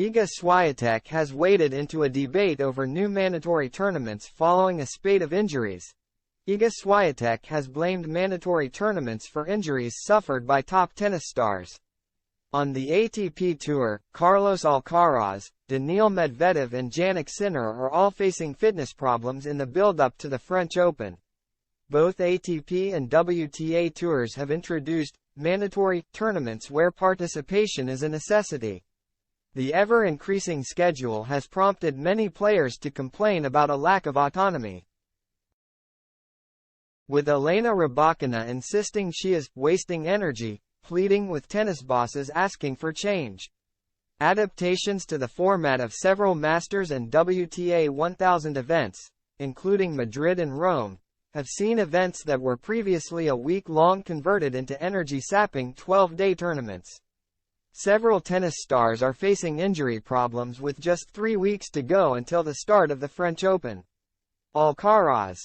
Iga Swiatek has waded into a debate over new mandatory tournaments following a spate of injuries. Iga Swiatek has blamed mandatory tournaments for injuries suffered by top tennis stars. On the ATP Tour, Carlos Alcaraz, Daniil Medvedev and Jannik are all facing fitness problems in the build-up to the French Open. Both ATP and WTA tours have introduced mandatory tournaments where participation is a necessity. The ever-increasing schedule has prompted many players to complain about a lack of autonomy, with Elena Rybakina insisting she is wasting energy, pleading with tennis bosses asking for change. Adaptations to the format of several Masters and WTA 1000 events, including Madrid and Rome, have seen events that were previously a week-long converted into energy-sapping 12-day tournaments. Several tennis stars are facing injury problems with just 3 weeks to go until the start of the French Open. Alcaraz,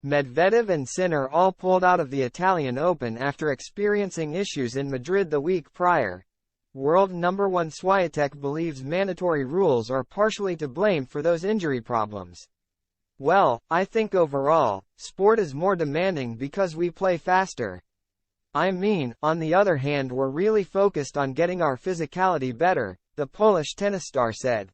Medvedev and Sinner all pulled out of the Italian Open after experiencing issues in Madrid the week prior. World number 1 Swiatek believes mandatory rules are partially to blame for those injury problems. Well, I think overall, sport is more demanding because we play faster. I mean, on the other hand, we're really focused on getting our physicality better, the Polish tennis star said.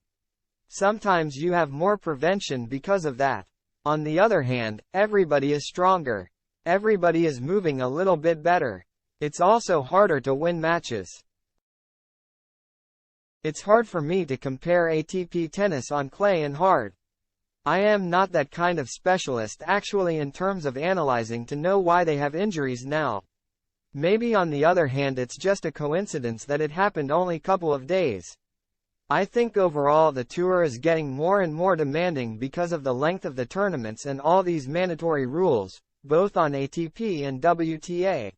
Sometimes you have more prevention because of that. On the other hand, everybody is stronger. Everybody is moving a little bit better. It's also harder to win matches. It's hard for me to compare ATP tennis on clay and hard. I am not that kind of specialist actually in terms of analyzing to know why they have injuries now. Maybe on the other hand it's just a coincidence that it happened only couple of days. I think overall the tour is getting more and more demanding because of the length of the tournaments and all these mandatory rules, both on ATP and WTA.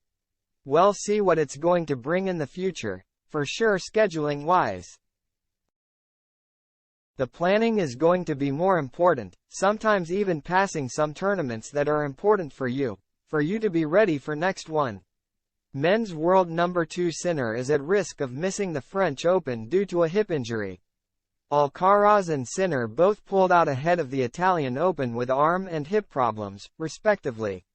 We'll see what it's going to bring in the future, for sure scheduling wise. The planning is going to be more important, sometimes even passing some tournaments that are important for you to be ready for next one. Men's world number 2 Sinner is at risk of missing the French Open due to a hip injury. Alcaraz and Sinner both pulled out ahead of the Italian Open with arm and hip problems, respectively.